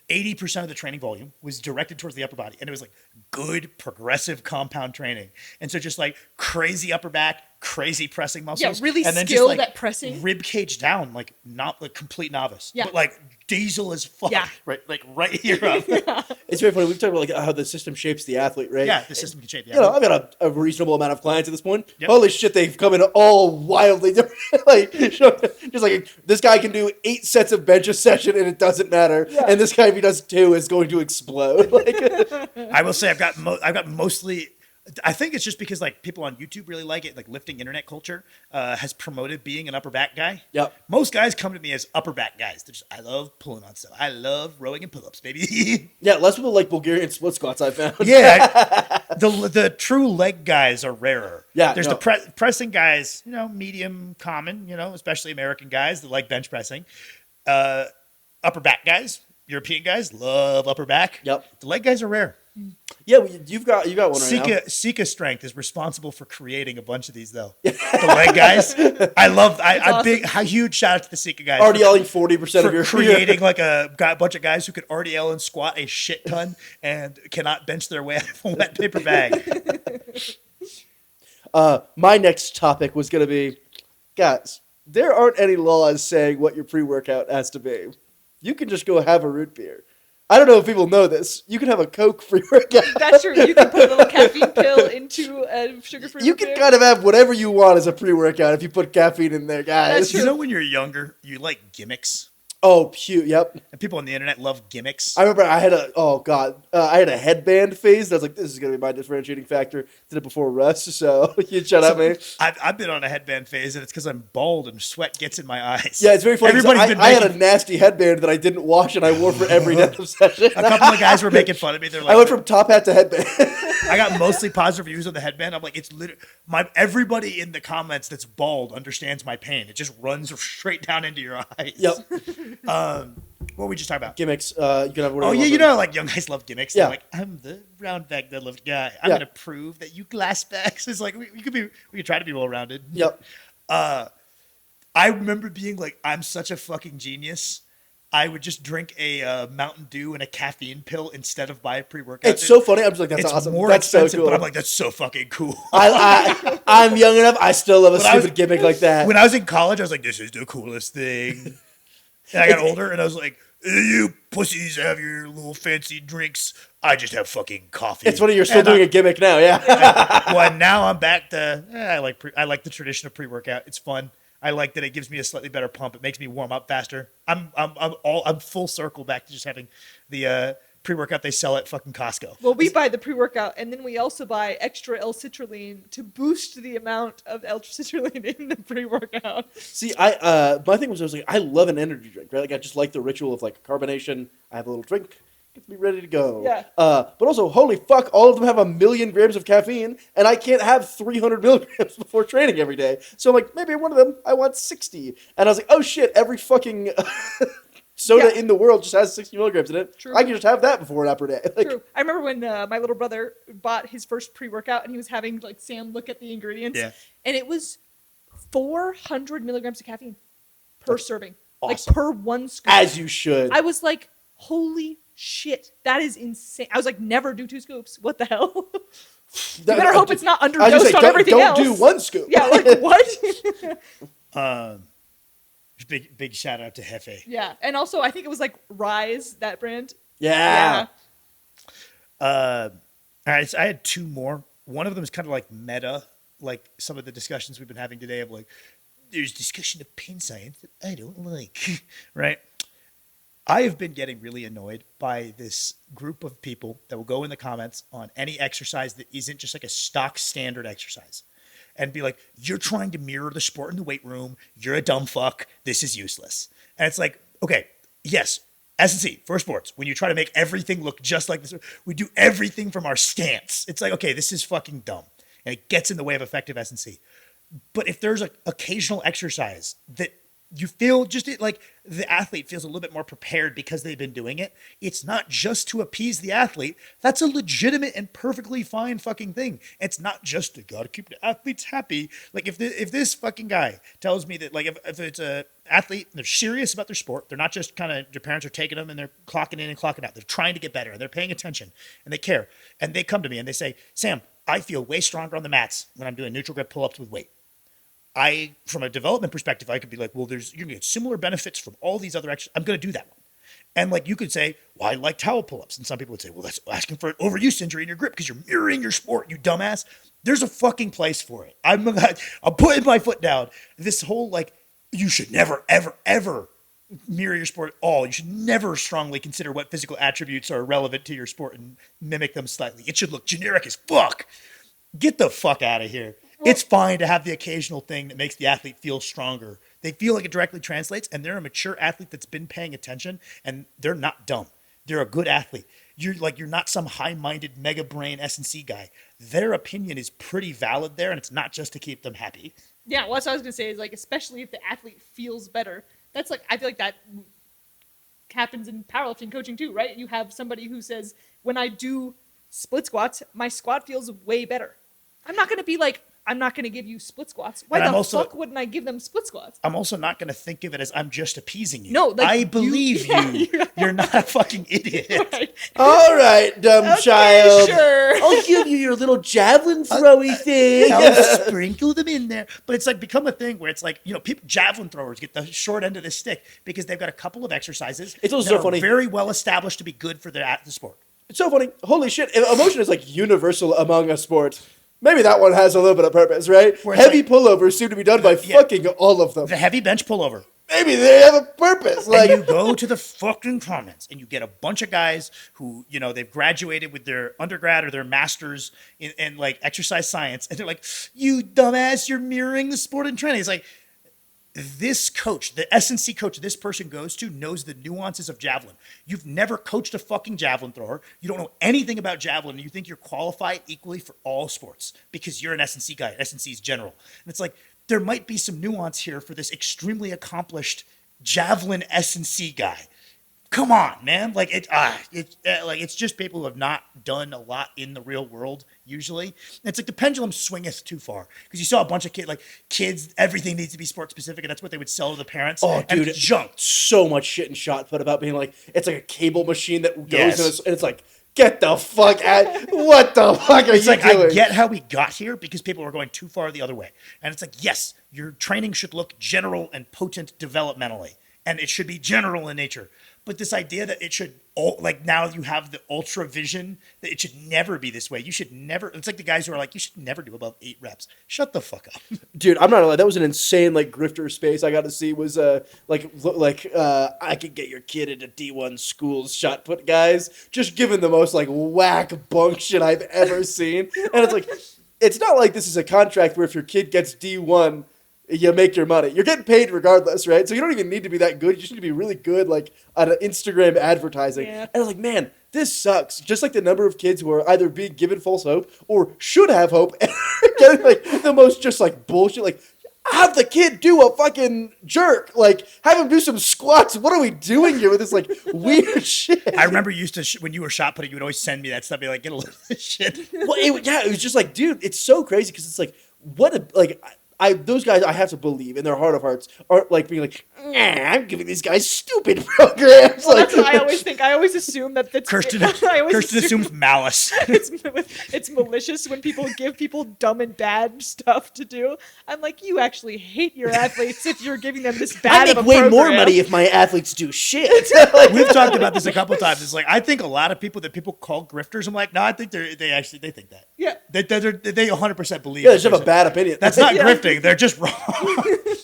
80% of the training volume was directed towards the upper body. And it was like good progressive compound training. And so just like crazy upper back, crazy pressing muscles. Yeah, really and then skilled just like at pressing. rib cage down, like not like complete novice. Yeah. But like diesel as fuck. Yeah. Right here up. it's very funny. We've talked about like how the system shapes the athlete, right? Yeah, the system can shape the You know, athlete. I've got a reasonable amount of clients at this point. Yep. Holy shit, they've come in all wildly different. Like, just like this guy can do 8 sets of bench a session and it doesn't matter. And this guy, if he does 2, is going to explode. Like, I will say I've got mostly. I think it's just because like people on YouTube really like it. Like lifting internet culture has promoted being an upper back guy. Yep. Most guys come to me as upper back guys. They're just, I love pulling on stuff. I love rowing and pull-ups, baby. yeah, less people like Bulgarian split squats, I found. Yeah, the true leg guys are rarer. Yeah, there's no. the pressing guys, medium common, especially American guys that like bench pressing. Upper back guys, European guys love upper back. Yep. The leg guys are rare. Yeah, well, you've got one right now. Sika Strength is responsible for creating a bunch of these, though. The leg guys, I'm big, huge shout out to the Sika guys. Already yelling 40% for of your creating like a bunch of guys who could RDL and squat a shit ton and cannot bench their way out of a wet paper bag. My next topic was going to be, guys, there aren't any laws saying what your pre-workout has to be. You can just go have a root beer. I don't know if people know this. You can have a Coke pre-workout. That's true. You can put a little caffeine pill into a sugar-free You can kind of have whatever you want as a pre-workout if you put caffeine in there, guys. That's true. When you're younger, you like gimmicks. Oh, yep. And people on the internet love gimmicks. I remember I had I had a headband phase. I was like, this is going to be my differentiating factor. Did it before Russ, so you shut up, man. I've been on a headband phase, and it's because I'm bald and sweat gets in my eyes. Yeah, it's very funny. I had a nasty headband that I didn't wash and I wore for every deadlift session. A couple of guys were making fun of me. They're like, I went from top hat to headband. I got mostly positive reviews on the headband. I'm like, it's literally everybody in the comments that's bald understands my pain. It just runs straight down into your eyes. Yep. What were we just talking about? Gimmicks. You can have whatever Oh yeah, you want. like young guys love gimmicks. Yeah. They're like, I'm the round back deadlift guy. I'm gonna prove that you glass backs. It's like we could try to be well rounded. Yep. I remember being like, I'm such a fucking genius. I would just drink a Mountain Dew and a caffeine pill instead of buy a pre-workout. It's so funny. I'm just like, that's it's awesome. more That's so expensive, cool. but I'm like, that's so fucking cool. I'm young enough. I still love a stupid gimmick like that. When I was in college, I was like, this is the coolest thing. And I got older, and I was like, you pussies have your little fancy drinks. I just have fucking coffee. It's funny you're still doing a gimmick now. Yeah. Well, now I'm back to. I like the tradition of pre-workout. It's fun. I like that it gives me a slightly better pump. It makes me warm up faster. I'm full circle back to just having the pre-workout they sell at fucking Costco. Well, we buy the pre-workout, and then we also buy extra L-citrulline to boost the amount of L-citrulline in the pre-workout. See, my thing was I was like, I love an energy drink, right? Like I just like the ritual of like carbonation. I have a little drink, Gets me ready to go. Yeah. But also, holy fuck, all of them have 1,000,000 grams of caffeine, and I can't have 300 milligrams before training every day. So I'm like, maybe one of them, I want 60. And I was like, oh shit, every fucking soda in the world just has 60 milligrams in it. True. I can just have that before an upper day. Like, True. I remember when my little brother bought his first pre-workout and he was having like Sam look at the ingredients, and it was 400 milligrams of caffeine per serving, awesome. like per one scoop. As you should. I was like, holy shit, that is insane. I was like, never do 2 scoops. What the hell? You better hope it's not underdosed on everything else. Don't do 1 scoop. Yeah, like what? Big shout out to Hefe. Yeah, and also I think it was like Rise, that brand. Yeah. All right, so I had 2 more. One of them is kind of like meta, like some of the discussions we've been having today of like, there's discussion of pain science that I don't like, right? I have been getting really annoyed by this group of people that will go in the comments on any exercise that isn't just like a stock standard exercise and be like, you're trying to mirror the sport in the weight room. You're a dumb fuck. This is useless. And it's like, okay, yes, S&C for sports, when you try to make everything look just like this, we do everything from our stance. It's like, okay, this is fucking dumb. And it gets in the way of effective S&C. But if there's an occasional exercise that you feel like the athlete feels a little bit more prepared because they've been doing it, it's not just to appease the athlete. That's a legitimate and perfectly fine fucking thing. It's not just to gotta keep the athletes happy. Like if this fucking guy tells me that, like if it's a athlete and they're serious about their sport, they're not just kind of, their parents are taking them and they're clocking in and clocking out. They're trying to get better and they're paying attention and they care. And they come to me and they say, Sam, I feel way stronger on the mats when I'm doing neutral grip pull-ups with weight. From a development perspective, I could be like, well, you're going to get similar benefits from all these other exercises. I'm going to do that one. And like you could say, well, I like towel pull-ups. And some people would say, well, that's asking for an overuse injury in your grip because you're mirroring your sport, you dumbass. There's a fucking place for it. I'm putting my foot down. This whole like, you should never, ever, ever mirror your sport at all. You should never strongly consider what physical attributes are relevant to your sport and mimic them slightly. It should look generic as fuck. Get the fuck out of here. It's fine to have the occasional thing that makes the athlete feel stronger. They feel like it directly translates, and they're a mature athlete that's been paying attention, and they're not dumb. They're a good athlete. You're not some high-minded mega brain S&C guy. Their opinion is pretty valid there, and it's not just to keep them happy. Yeah, well, that's what I was gonna say is like, especially if the athlete feels better. That's like, I feel like that happens in powerlifting coaching too, right? You have somebody who says, when I do split squats, my squat feels way better. I'm not gonna be like, I'm not going to give you split squats. Why the fuck wouldn't I give them split squats? I'm also not going to think of it as I'm just appeasing you. No, like I believe you. You're not a fucking idiot. Right. All right, dumb child. Sure. I'll give you your little javelin throwy thing. I'll sprinkle them in there. But it's like become a thing where it's like, people, javelin throwers get the short end of the stick because they've got a couple of exercises It's also so funny. Very well established to be good for the sport. It's so funny. Holy shit. Emotion is like universal among us sports. Maybe that one has a little bit of purpose, right? Heavy pullovers seem to be done by fucking all of them. The heavy bench pullover. Maybe they have a purpose. And you go to the fucking comments and you get a bunch of guys who, they've graduated with their undergrad or their masters in like exercise science. And they're like, you dumbass, you're mirroring the sport and training. It's like, this coach, the S&C coach this person goes to knows the nuances of javelin. You've never coached a fucking javelin thrower. You don't know anything about javelin, and you think you're qualified equally for all sports because you're an S&C guy. S&C is general. And it's like, there might be some nuance here for this extremely accomplished javelin S&C guy. Come on, man. It's just people who have not done a lot in the real world usually. And it's like the pendulum swingeth too far because you saw a bunch of kids, everything needs to be sport specific, and that's what they would sell to the parents. Oh, dude, it's junk. So much shit in shot put about being like, it's like a cable machine that goes and it's like, get the fuck out. What the fuck are you doing? I get how we got here because people are going too far the other way. And it's like, yes, your training should look general and potent developmentally, and it should be general in nature. But this idea that it should, now you have the ultra vision, that it should never be this way. You should never, it's like the guys who are like, you should never do above 8 reps. Shut the fuck up. Dude, I'm not gonna lie. That was an insane, grifter space I got to see was, I could get your kid into D1 schools shot put guys. Just giving the most, whack bunk shit I've ever seen. And it's like, it's not like this is a contract where if your kid gets D1, you make your money. You're getting paid regardless, right? So you don't even need to be that good. You just need to be really good, like on Instagram advertising. Yeah. And I was like, man, this sucks. Just like the number of kids who are either being given false hope or should have hope and are getting like the most just like bullshit. Like, have the kid do a fucking jerk. Like, have him do some squats. What are we doing here with this like weird shit? I remember you used to when you were shot putting, you would always send me that stuff. Be like, get a load of this shit. Well, it was just like, dude, it's so crazy because it's like, what a, like, those guys, I have to believe in their heart of hearts aren't like being like, nah, I'm giving these guys stupid programs. Well, Like, that's what I always think. I always assume that that's Kirsten, I always Kirsten assume assumes malice. it's malicious when people give people dumb and bad stuff to do. I'm like, you actually hate your athletes if you're giving them this I bad make of a way more program. money if my athletes do shit. Like, We've talked about this a couple of times. It's like I think a lot of people that people call grifters. I'm like, no, I think they think that. Yeah. They 100% believe. yeah, they just have a bad opinion. That's not Yeah. grifting. They're just wrong.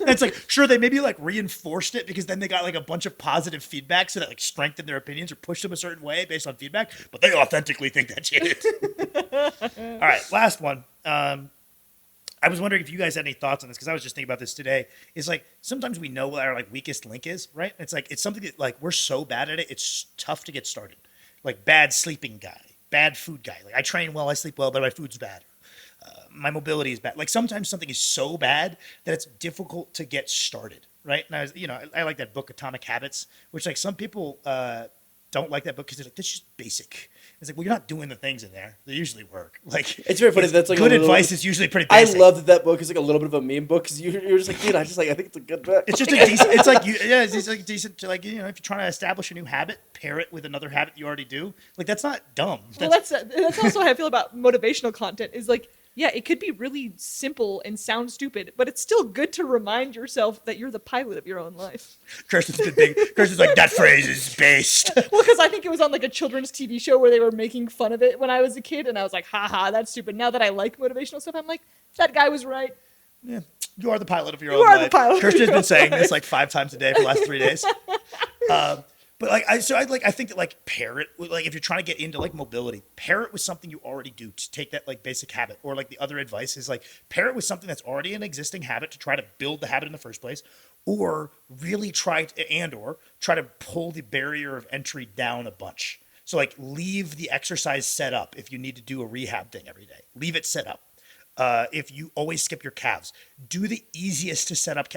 It's like, sure, they maybe like reinforced it because then they got like a bunch of positive feedback so that like strengthened their opinions or pushed them a certain way based on feedback, but they authentically think that shit. All right, last one. I was wondering if you guys had any thoughts on this because I was just thinking about this today. Is like sometimes we know what our like weakest link is, right? It's like it's something that like we're so bad at it, it's tough to get started. Like bad sleeping guy, bad food guy. Like I train well, I sleep well, but my food's bad. My mobility is bad. Like sometimes something is so bad that it's difficult to get started, right? And I like that book, Atomic Habits, which like some people don't like that book because they're like, this is just basic. It's like, well, you're not doing the things in there. They usually work. Like It's very funny. That's like good a little, advice is usually pretty I basic. love that book is like a little bit of a meme book because you're just like, dude, I think it's a good book. It's just a decent. It's like it's like decent to like if you're trying to establish a new habit, pair it with another habit you already do. Like that's not dumb. Well, that's also how I feel about motivational content. Is like, yeah, it could be really simple and sound stupid, but it's still good to remind yourself that you're the pilot of your own life. Kirsten's been big. Kirsten's like that phrase is based. Well, because I think it was on like a children's TV show where they were making fun of it when I was a kid, and I was like, haha, that's stupid. Now that I like motivational stuff, I'm like, that guy was right. Yeah, you are the pilot of your You own are the life. pilot of Kirsten's your been own saying life. this like 5 times a day for the last 3 days. But like I think that like pair it with, like if you're trying to get into like mobility, pair it with something you already do to take that like basic habit. Or like the other advice is like pair it with something that's already an existing habit to try to build the habit in the first place, or really try to pull the barrier of entry down a bunch. So like leave the exercise set up if you need to do a rehab thing every day. Leave it set up. If you always skip your calves, do the easiest to set up.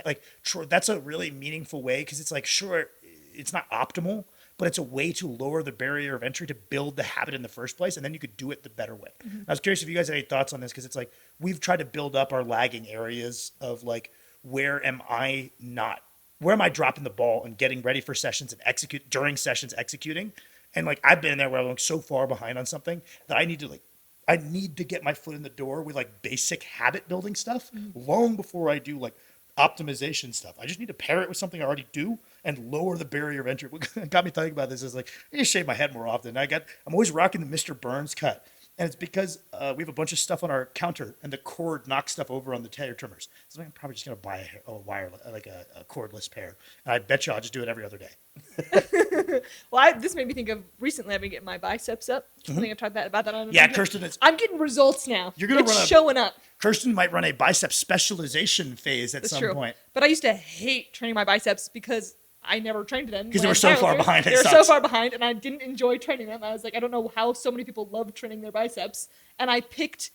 That's a really meaningful way because it's like, sure, it's not optimal, but it's a way to lower the barrier of entry to build the habit in the first place, and then you could do it the better way. Mm-hmm. I was curious if you guys had any thoughts on this because it's like we've tried to build up our lagging areas of like where am I dropping the ball and getting ready for sessions and executing, and like I've been in there where I'm like so far behind on something that I need to get my foot in the door with like basic habit building stuff long before I do like optimization stuff. I just need to pair it with something I already do and lower the barrier of entry. What got me thinking about this is like I need to shave my head more often. I'm always rocking the Mr. Burns cut. And it's because we have a bunch of stuff on our counter and the cord knocks stuff over on the hair trimmers. So I'm probably just going to buy a cordless pair. And I bet you I'll just do it every other day. Well, this made me think of recently I've been getting my biceps up. I think I've talked about that on. Yeah, Kirsten, I'm getting results now. You're gonna it's showing up. Kirsten might run a bicep specialization phase at some point. But I used to hate training my biceps because I never trained them. Because they were so far behind. They were so far behind, and I didn't enjoy training them. I was like, I don't know how so many people love training their biceps. And I picked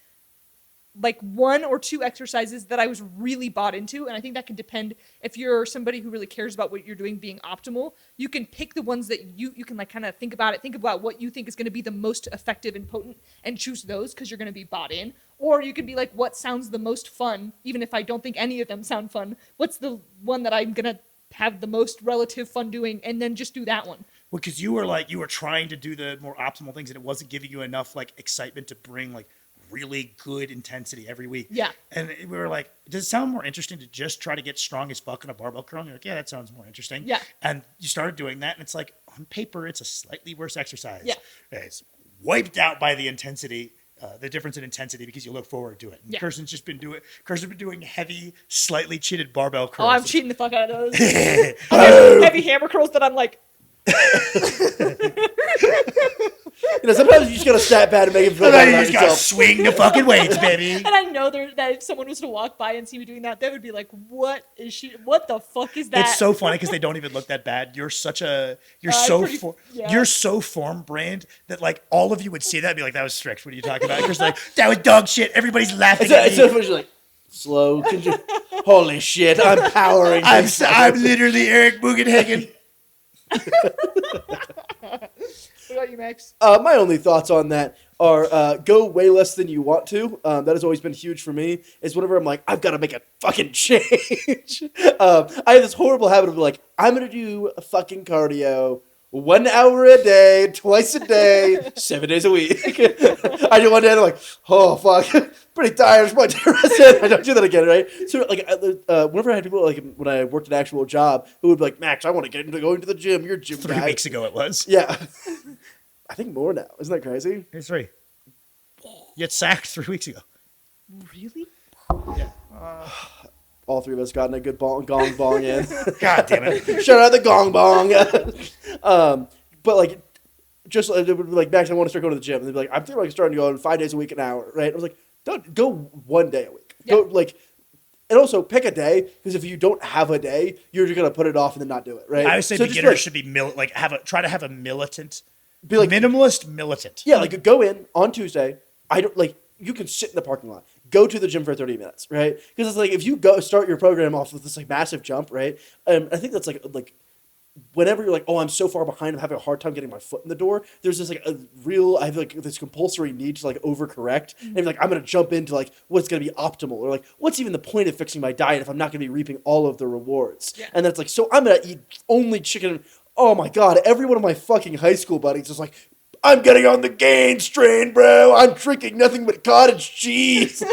like 1 or 2 exercises that I was really bought into. And I think that can depend if you're somebody who really cares about what you're doing being optimal. You can pick the ones that you can like kind of think about what you think is going to be the most effective and potent and choose those because you're going to be bought in. Or you could be like, what sounds the most fun, even if I don't think any of them sound fun. What's the one that I'm going to have the most relative fun doing, and then just do that one. Well, because you were trying to do the more optimal things, and it wasn't giving you enough like excitement to bring like really good intensity every week. Yeah. And we were like, does it sound more interesting to just try to get strong as fuck on a barbell curl? And you're like, yeah, that sounds more interesting. Yeah. And you started doing that, and it's like on paper, it's a slightly worse exercise. Yeah. It's wiped out by the intensity. The difference in intensity because you look forward to it. And Yeah. Kirsten's been doing heavy, slightly cheated barbell curls. Oh, I'm cheating the fuck out of those. heavy hammer curls that I'm like. Sometimes you just gotta stat pad and make it feel And then better you about just gotta yourself. swing the fucking weights, baby. And I know that if someone was to walk by and see me doing that, they would be like, "What is she? What the fuck is that?" It's so funny because they don't even look that bad. You're so yeah. you're so form brained that like all of you would see that and be like, "That was strict. What are you talking about?" Because like that was dog shit. Everybody's laughing at It's me. so funny. She's like, slow. Holy shit! I'm powering. I'm things. literally Eric Bugenhagen. What about you, Max? My only thoughts on that are go way less than you want to. That has always been huge for me. Is whenever I'm like, I've got to make a fucking change. I have this horrible habit of like, I'm gonna do a fucking cardio 1 hour a day, twice a day, 7 days a week. I do one day and I'm like, oh fuck, pretty tired. It's probably rest in. I don't do that again, right? So like, whenever I had people like when I worked an actual job who would be like, Max, I want to get into going to the gym. You're a gym 3 guy. weeks ago it was. Yeah. I think more now. Isn't that crazy? Here's 3. You get sacked 3 weeks ago. Really? All three of us got in a good gong bong in. God damn it. Shout out the gong bong. But like, just it would be like, Max, I want to start going to the gym. And they'd be like, I'm thinking about starting to go 5 days a week, an hour, right? I was like, don't go 1 day a week. Yeah. Go like, and also pick a day because if you don't have a day, you're just gonna put it off and then not do it, right? I would say So just, beginners like, should be try to have a militant, be like minimalist militant. Yeah, like go in on Tuesday. I don't like you can sit in the parking lot. Go to the gym for 30 minutes, right? Because it's like if you go start your program off with this like massive jump, right? I think that's like whenever you're like, oh, I'm so far behind, I'm having a hard time getting my foot in the door. There's this like I have like this compulsory need to like overcorrect and be like I'm gonna jump into like what's gonna be optimal or like what's even the point of fixing my diet if I'm not gonna be reaping all of the rewards. Yeah. And that's like so I'm gonna eat only chicken. Oh my god! Every one of my fucking high school buddies is like, I'm getting on the gains train, bro. I'm drinking nothing but cottage cheese.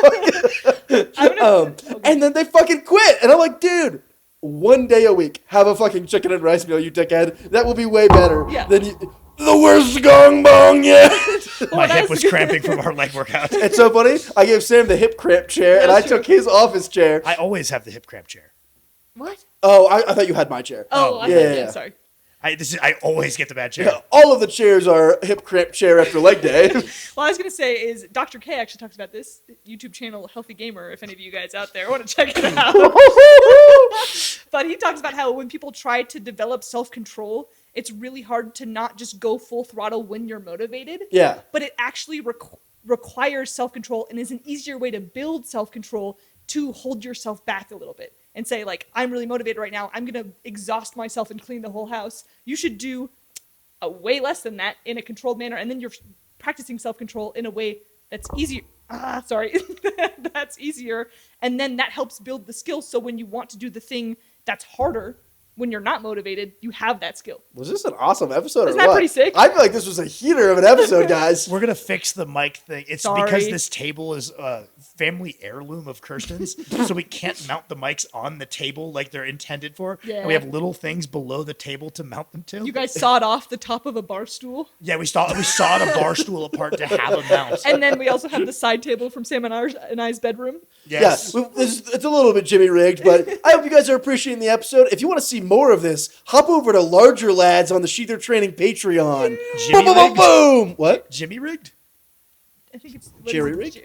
And then they fucking quit. And I'm like, dude, 1 day a week, have a fucking chicken and rice meal, you dickhead. That will be way better Yeah. than the worst gong bong yet. My that hip was cramping from our leg workout. It's so funny. I gave Sam the hip cramp chair, and I took his office chair. I always have the hip cramp chair. What? Oh, I thought you had my chair. Oh, I yeah. yeah, sorry. I always get the bad chair. Yeah, all of the chairs are hip cramp chair after leg day. Well, I was gonna say is Dr. K actually talks about this YouTube channel, Healthy Gamer. If any of you guys out there want to check it out, but he talks about how when people try to develop self-control, it's really hard to not just go full throttle when you're motivated. Yeah. But it actually requires self-control and is an easier way to build self-control to hold yourself back a little bit and say like, I'm really motivated right now. I'm gonna exhaust myself and clean the whole house. You should do a way less than that in a controlled manner, and then you're practicing self-control in a way that's easier. That's easier, and then that helps build the skill. So when you want to do the thing that's harder, when you're not motivated, you have that skill. Was this an awesome episode? Isn't or that what? pretty sick? I feel like this was a heater of an episode, guys. We're gonna fix the mic thing. It's Sorry. because this table is a family heirloom of Kirsten's, so we can't mount the mics on the table like they're intended for. Yeah. And we have little things below the table to mount them to. You guys sawed off the top of a bar stool, Yeah, we sawed a bar stool apart to have a mount. and then we also have the side table from Sam and I's bedroom. Yes. Yeah, it's a little bit Jimmy rigged, but I hope you guys are appreciating the episode. If you want to see more of this, hop over to Larger Lads on the Sheether Training Patreon. Jimmy Boom, boom, rigged? boom. What? Jimmy rigged? I think it's Jerry rigged?